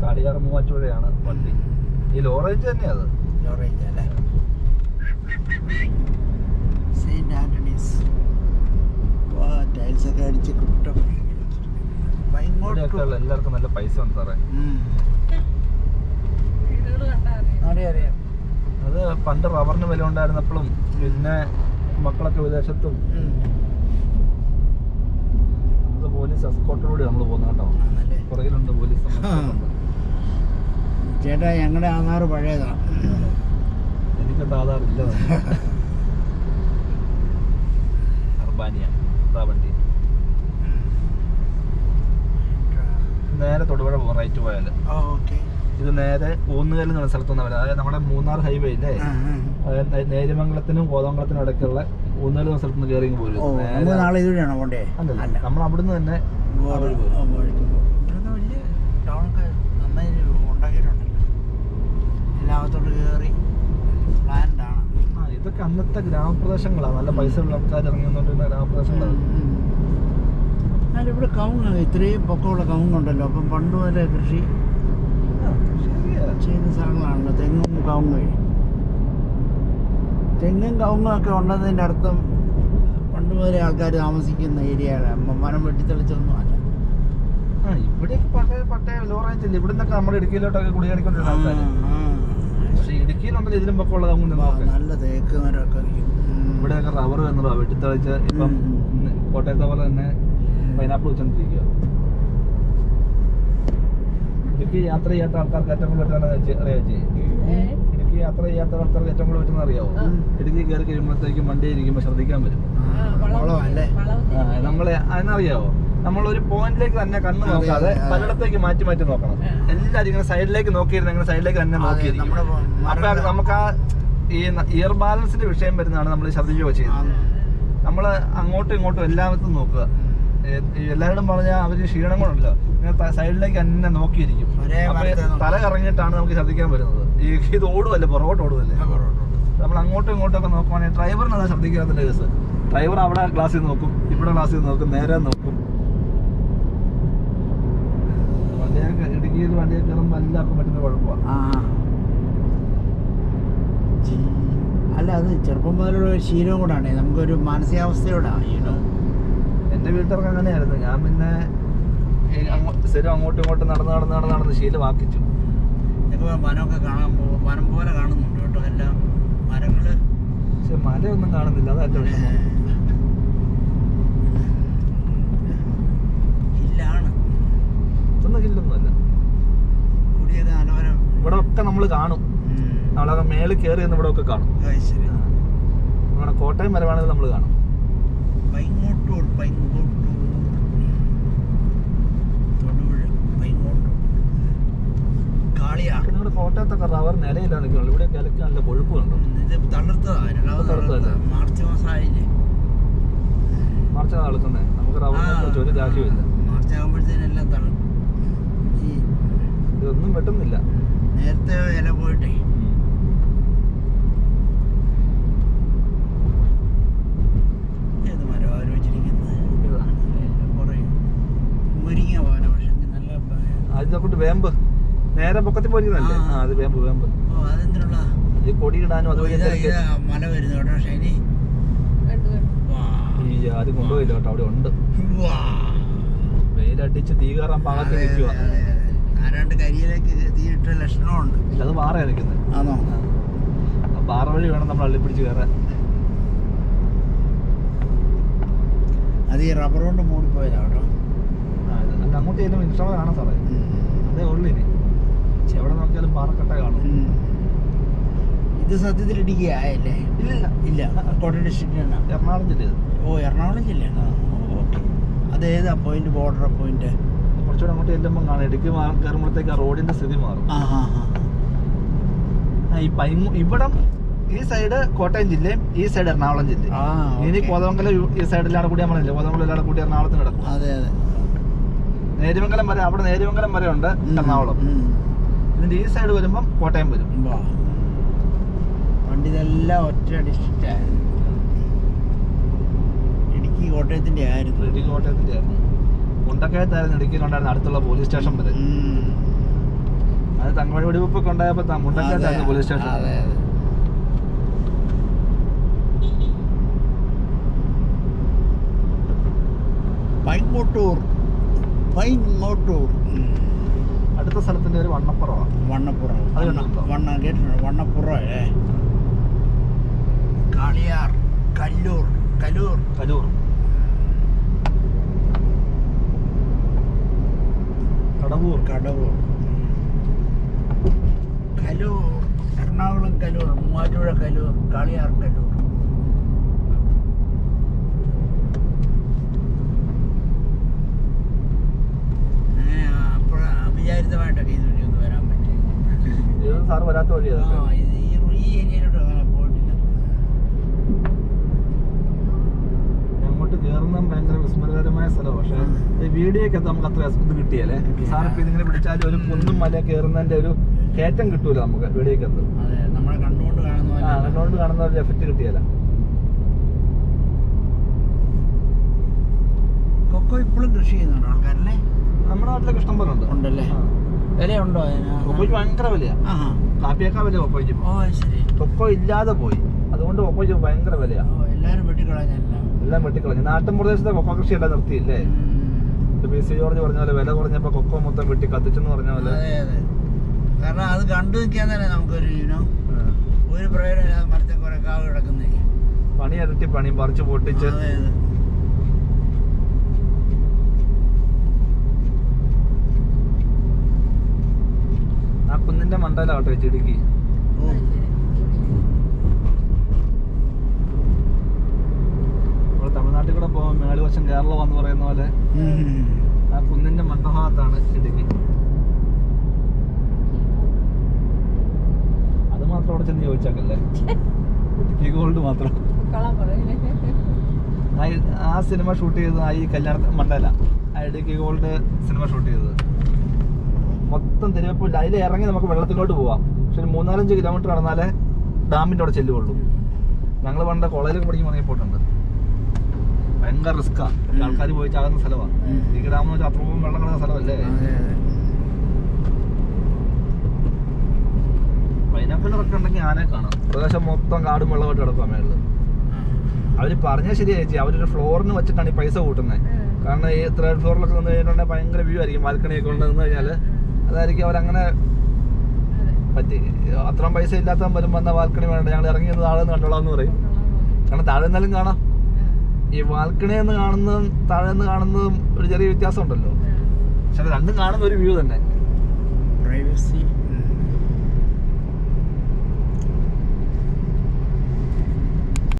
കാടിയാറ് മൂവാറ്റുപുഴയാണ് വണ്ടി. ഈ ലോറേഞ്ച് തന്നെയാ അത്. ലോറേഞ്ച് അല്ലേ? Saint Antony's. ടൈൽസ് ഒക്കെ അടിച്ച് കിട്ടും. എല്ലാവർക്കും നല്ല പൈസ ഉണ്ട് സാറേ. അറിയാം. അത് പണ്ട് റബ്ബറിന് വില ഉണ്ടായിരുന്നപ്പോഴും പിന്നെ മക്കളൊക്കെ വിദേശത്തും പോലീസ് എസ്കോർട്ടിലൂടെ നമ്മൾ പോകുന്ന കേട്ടോ. പുറകിലുണ്ട് പോലീസ്. ചേട്ടാ ഞങ്ങളുടെ ആധാർ പഴയതാണ്. എനിക്കെന്താ ആധാർ ഇല്ല. അർബാനിയ വണ്ടി നേരെ തൊടുപുഴ പോകും. റൈറ്റ് പോയാൽ ഇത് നേരെ ഊന്നുകല്ല് എന്ന സ്ഥലത്തുനിന്ന് വരാം. അതായത് നമ്മുടെ മൂന്നാർ ഹൈവേ ഇല്ലേ, അതായത് നേര്യമംഗലത്തിനും കോതമംഗലത്തിനും ഇടയ്ക്കുള്ള ഊന്നുകല്ല് എന്ന സ്ഥലത്ത് നിന്ന് കയറി പോരും. നമ്മൾ അവിടുന്ന് തന്നെ ഇതൊക്കെ അന്നത്തെ ഗ്രാമപ്രദേശങ്ങളാണ്. നല്ല പൈസ ഉള്ള ആൾക്കാർ ഇറങ്ങി വന്നോണ്ടിരുന്ന ഗ്രാമപ്രദേശങ്ങളാണ്. ഇവിടെ കവുങ്ങ് ഇത്രയും പൊക്കമുള്ള കവുങ്ങുണ്ടല്ലോ. അപ്പം പണ്ട് മുതലേ കൃഷി ചെയ്യുന്ന സ്ഥലങ്ങളാണല്ലോ. തെങ്ങും കവുങ്ങും ഒക്കെ ഉണ്ടെന്നതിൻ്റെ അർത്ഥം പണ്ട് മുതലേ ആൾക്കാർ താമസിക്കുന്ന ഏരിയയാണ്. മരം വെട്ടിത്തെളിച്ചൊന്നും അല്ല. ഇവിടെയൊക്കെ പട്ടയ ലോറേഞ്ച് ഇല്ല. ഇവിടെ നിന്നൊക്കെ നമ്മുടെ ഇടുക്കിയിലോട്ടൊക്കെ കുടിയേറിക്കൊണ്ടിരുന്ന ആൾക്കാർ. പക്ഷെ ഇടുക്കിയിലുണ്ടല്ലോ ഇതിലും പൊക്കമുള്ള കവുങ്ങ്. നല്ല തേക്ക് മരമൊക്കെ ഇവിടെയൊക്കെ റബ്ബർ എന്നോ വെട്ടിത്തെളിച്ച് ഇപ്പം കോട്ടയത്തെ പോലെ തന്നെ പൈനാപ്പിൾ വെച്ചോണ്ടിരിക്കുക. ഇടുക്കി യാത്ര ചെയ്യാത്ത ആൾക്കാർക്ക് ഏറ്റവും കൂടുതൽ പറ്റുന്ന അറിയാം ചേച്ചി. ഇടുക്കി യാത്ര ചെയ്യാത്ത ആൾക്കാർക്ക് ഏറ്റവും കൂടുതൽ പറ്റുന്ന അറിയാവോ? ഇടുക്കി കയറി കഴിയുമ്പോഴത്തേക്കും വണ്ടി ഇരിക്കുമ്പോൾ ശ്രദ്ധിക്കാൻ പറ്റും. നമ്മളെ അതിനറിയാവോ? നമ്മളൊരു പോയിന്റിലേക്ക് തന്നെ കണ്ണ് നോക്കാതെ പലയിടത്തേക്ക് മാറ്റി മാറ്റി നോക്കണം. എല്ലാവരും ഇങ്ങനെ സൈഡിലേക്ക് നോക്കിയിരുന്ന ഇങ്ങനെ സൈഡിലേക്ക് തന്നെ നോക്കിയിരിക്കും. അപ്പൊ നമുക്ക് ആ ഈ ഇയർ ബാലൻസിന്റെ വിഷയം വരുന്നതാണ് നമ്മൾ ശ്രദ്ധിക്കുകയോ ചെയ്യുന്നത്. നമ്മൾ അങ്ങോട്ടും ഇങ്ങോട്ടും എല്ലായിടത്തും നോക്കുക. എല്ലാവരോടും പറഞ്ഞാൽ അവര് ക്ഷീണം കൊണ്ടല്ലോ ഇങ്ങനെ സൈഡിലേക്ക് തന്നെ നോക്കിയിരിക്കും. അപ്പൊ തല കറങ്ങിയിട്ടാണ് നമുക്ക് ശ്രദ്ധിക്കാൻ വരുന്നത്. ഇത് ഓടുമല്ലേ, പുറകോട്ട് ഓടുമല്ലേ. നമ്മൾ അങ്ങോട്ടും ഇങ്ങോട്ടും ഒക്കെ നോക്കുവാണെങ്കിൽ ഡ്രൈവറിന് അതാ ശ്രദ്ധിക്കാത്തതിന്റെ കേസ്. ഡ്രൈവർ അവിടെ ഗ്ലാസ്സിൽ നോക്കും, ഇവിടെ ഗ്ലാസ്സിൽ നോക്കും, നേരെ നോക്കും. വണ്ടിയൊക്കെ ഇടുക്കിയിൽ വണ്ടിയൊക്കെ കയറുമ്പോൾ എല്ലാവർക്കും പറ്റുന്ന കുഴപ്പമാണ്. അല്ല, അത് ചെറുപ്പം മുതലുള്ള ഒരു ശീലവും കൂടാണ്. നമുക്കൊരു മാനസികാവസ്ഥയോടാണ്. എൻ്റെ വീട്ടുകാർക്ക് അങ്ങനെയായിരുന്നു. ഞാൻ പിന്നെ സ്ഥിരം അങ്ങോട്ടും ഇങ്ങോട്ടും നടന്ന് ശീലമാക്കിച്ചു. വനമൊക്കെ കാണാൻ പോകും. വനം പോലെ കാണുന്നുണ്ട് കേട്ടോ എല്ലാം മരങ്ങള്. പക്ഷെ മലയൊന്നും കാണുന്നില്ല. അതല്ല വിഷമം. ഹില്ലാണ്. ഇതൊന്നും ഹില്ലൊന്നുമല്ല. കുടിയൊക്കെ നല്ലവരെ ഇവിടെ ഒക്കെ നമ്മൾ കാണും. നമ്മളെ മേളിൽ കയറി എന്ന് ഇവിടെ ഒക്കെ കാണും. നമ്മുടെ കോട്ടയം മരമാണെങ്കിൽ നമ്മൾ കാണും. നിങ്ങളുടെ കോട്ടയത്തൊക്കെ റബ്ബർ നിലയിലാണ് നിൽക്കുന്നത്. ഇവിടെ കിലക്ക് നല്ല കൊഴുപ്പ് കണ്ടു. മാർച്ച് മാസമായില്ലേ? മാർച്ചാണ് തളുക്കുന്നേ. നമുക്ക് റബ്ബറിനെ കുറിച്ച് ഒരു ഗ്രാഹ്യമില്ല. മാർച്ച് ആകുമ്പോഴത്തേനെല്ലാം തളുക്കും. ഇതൊന്നും വെട്ടുന്നില്ല. നേരത്തെ ഇല പോയിട്ടേ. ഏത് മരം ആലോചിച്ചിരിക്കുന്നത്? മുരിങ്ങ പോലെ. പക്ഷെ നല്ല അതിനെക്കൊണ്ട് വേമ്പ് നേരെ പൊക്കത്തിൽ പോയിരിക്കുന്നല്ലേ. അത് വേമ്പ്. അതെന്തിനുള്ള ഈ കൊടി ഇടാനും അതുവഴി മല വരുന്നു കേട്ടോ. പക്ഷേ ഈ അത് കൊണ്ടുപോയില്ല കേട്ടോ. അവിടെ ഉണ്ട്. വെയിലടിച്ച് തീ കയറാൻ പാകത്തിൽ നിൽക്കുക. ആരാണ്ട് കരിയിലേക്ക് തീയിട്ട ലക്ഷണമുണ്ട്. അത് പാറയാണ് നിൽക്കുന്നത്. ആണോ? പാറ വഴി വേണം നമ്മൾ അള്ളിപ്പിടിച്ച് കയറാൻ. അത് ഈ റബ്ബർ കൊണ്ട് മൂടിപ്പോയതാ കേട്ടോ. അല്ല, അങ്ങോട്ട് ചെല്ലുമ്പോൾ ഇൻസ്റ്റാൾ കാണാം സാറേ. അതേ ഉള്ളു. ഇനി എവിടെ നോക്കിയാലും പാറക്കട്ട കാണും. ഇത് സത്യത്തിൽ ഇടുക്കി ആയല്ലേ? ഇല്ല. കോട്ടയം ഡിസ്ട്രിക്റ്റ് തന്നെ. എറണാകുളം ജില്ല. എറണാകുളം ജില്ലയാണ്. ഓക്കെ. അതേതാ പോയിന്റ്? Border point. കുറച്ചുകൂടെ അങ്ങോട്ട് ചെല്ലുമ്പോൾ കാണാം. ഇടുക്കി കയറുമ്പോഴത്തേക്ക് ആ റോഡിന്റെ സ്ഥിതി മാറും. ഇവിടം ഈ സൈഡ് കോട്ടയം ജില്ലയും ഈ സൈഡ് എറണാകുളം ജില്ലയും. ഇനി കോതമംഗലം ഈ സൈഡിലാണ് കൂടി നമ്മളില്ല. കോതമംഗലം എല്ലാവരും കൂടി എറണാകുളത്തിന് കിടക്കും. നേര്യമംഗലം വരെ, അവിടെ നേര്യമംഗലം വരെ ഉണ്ട് എറണാകുളം. ഇതിന്റെ ഈ സൈഡ് വരുമ്പം കോട്ടയം വരും. പണ്ട് ഇതെല്ലാം ഒറ്റ ഡിസ്ട്രിക്റ്റ് ആയിരുന്നു. ഇടുക്കി കോട്ടയത്തിന്റെ ആയിരുന്നു. മുണ്ടക്കയത്തായിരുന്നു ഇടുക്കിയിലുണ്ടായിരുന്ന അടുത്തുള്ള പോലീസ് സ്റ്റേഷൻ വരെ. അത് തങ്ങമഴി വെടിവെപ്പൊക്കെ ഉണ്ടായപ്പോ മുണ്ടക്കാറ്റായിരുന്നു പോലീസ് സ്റ്റേഷൻ. പൈൻമോട്ടൂർ. അടുത്ത സ്ഥലത്തിന്റെ ഒരു വണ്ണപ്പുറമാണ്. വണ്ണപ്പുറം. അത് കണ്ടിട്ടുണ്ടോ? കേട്ടിട്ടുണ്ട്. വണ്ണപ്പുറം അല്ലേ? കാളിയാർ, കല്ലൂർ. കലൂർ കടവൂർ. കലൂർ, എറണാകുളം കലൂർ, മൂവാറ്റുപുഴ കലൂർ, കാളിയാർ കലൂർ. വിചാരിതമായിട്ടൊക്കെ ഇതുവഴി ഒന്ന് വരാൻ പറ്റി. സാറ് വരാത്ത വഴിയാണ്. ഈ ഏരിയയിലോട്ട് അങ്ങനെ പോയിട്ടില്ല. അങ്ങോട്ട് കയറുന്ന ഭയങ്കര വിസ്മരകരമായ സ്ഥലമാണ്. പക്ഷെ ഈ വീഡിയോക്ക് നമുക്ക് അത്ര ഇത് കിട്ടിയല്ലേ. സാറിപ്പോ ഇതിങ്ങനെ പിടിച്ചാലും ഒരു കുന്നും മല കയറുന്നതിന്റെ ഒരു കയറ്റം കിട്ടൂല നമുക്ക് വീഡിയോക്കകത്ത്. നമ്മളെ കണ്ടുകൊണ്ട് കാണുന്ന ഒരു എഫക്റ്റ് കിട്ടിയല്ല. കൊക്കോ ഇപ്പോഴും കൃഷി ചെയ്യുന്നുണ്ടോ ആൾക്കാരല്ലേ? നമ്മുടെ നാട്ടിലൊക്കെ ഇഷ്ടം പോലെ ഉണ്ട്. ഉണ്ടല്ലേ? വിലയുണ്ടോ അതിന്? കൊക്കോയ്ക്ക് ഭയങ്കര വിലയാ. കാപ്പിയേക്കാൾ വില കൊക്കോയ്ക്ക്. കൊക്കോ ഇല്ലാതെ പോയി, അതുകൊണ്ട് കൊക്കോയ്ക്ക് ഭയങ്കര വിലയാ. എല്ലാം വെട്ടിക്കളഞ്ഞു. നാട്ടിൻ പ്രദേശത്തെ കൊക്കോ കൃഷി എല്ലാം നിർത്തിയില്ലേ? PC ജോർജ് പറഞ്ഞ പോലെ വില കുറഞ്ഞപ്പോ കൊക്കോ മൊത്തം വെട്ടി കത്തിച്ചെന്ന് പറഞ്ഞ പോലെ. കാരണം അത് കണ്ടു നിൽക്കാൻ തന്നെ നമുക്കൊരു ഒരു പ്രയോജനം. മരത്തെ കുറെ കാവ് കിടക്കുന്നേ പണി ഇരട്ടി പണി പറിച്ച് പൊട്ടിച്ച്. ആ കുന്നിന്റെ മണ്ടയിലാവട്ടെ ചെടിക്ക്. തമിഴ്നാട്ടിൽ കൂടെ പോകുമ്പോൾ മേളുവശം കേരളം എന്ന് പറയുന്ന പോലെ ആ കുന്നിന്റെ മണ്ടഭാഗത്താണ് ചെടിക്ക്. അത് മാത്രം അവിടെ ചെന്ന് ചോദിച്ചാക്കല്ലേ, ഇടുക്കി ഗോൾഡ് മാത്രം. ആ സിനിമ ഷൂട്ട് ചെയ്തത് ഈ കല്യാണ മണ്ടല, ആ ഇടുക്കി ഗോൾഡ് സിനിമ ഷൂട്ട് ചെയ്തത്. മൊത്തം തിരുവപ്പൂല്ല. അതിൽ ഇറങ്ങി നമുക്ക് വെള്ളത്തിലോട്ട് പോവാം. പക്ഷെ ഒരു 3-4 കിലോമീറ്റർ നടന്നാലേ ഡാമിൻ്റെ അവിടെ ചെല്ലുള്ളൂ. ഞങ്ങൾ പണ്ട് കോളേജിലൊക്കെ പഠിക്കുമ്പോൾ പോയിട്ടുണ്ട്. ഭയങ്കര റിസ്ക്കാ. ആൾക്കാർ പോയി ചാകുന്ന സ്ഥലമാണ്. ഈ ഡാം എന്ന് വെച്ചാൽ അത്രയും വെള്ളം കിടക്കുന്ന സ്ഥലമല്ലേ. പൈനാപ്പിളൊക്കെ ഉണ്ടെങ്കിൽ ആനയെ കാണാം. പ്രദേശം മൊത്തം കാടും വെള്ളമായിട്ട് കിടക്കുക മേളിൽ. അവർ പറഞ്ഞാൽ ശരിയാ ചേച്ചി, അവരൊരു ഫ്ലോറിന് വെച്ചിട്ടാണ് ഈ പൈസ കൂട്ടുന്നത്. കാരണം ഈ 3rd ഫ്ലോറിലൊക്കെ നിന്ന് കഴിഞ്ഞിട്ടുണ്ടെങ്കിൽ ഭയങ്കര വ്യൂ ആയിരിക്കും. ബാൽക്കണിയൊക്കെ കൊണ്ട് നിന്ന് കഴിഞ്ഞാൽ അതായിരിക്കും അവരങ്ങനെ പറ്റി. അത്രയും പൈസ ഇല്ലാത്തവൻ വരുമ്പോൾ എന്നാൽ ബാൽക്കണി വേണ്ട, ഞങ്ങൾ ഇറങ്ങി നിന്ന് താഴെ നിന്ന് കണ്ടോളാം എന്ന് പറയും. കാരണം താഴെ നിന്നാലും കാണാം. ഈ ബാൽക്കണി നിന്ന് കാണുന്നതും താഴെ നിന്ന് കാണുന്നതും ഒരു ചെറിയ വ്യത്യാസം ഉണ്ടല്ലോ. പക്ഷെ രണ്ടും കാണുന്ന ഒരു വ്യൂ തന്നെ. പ്രൈവസി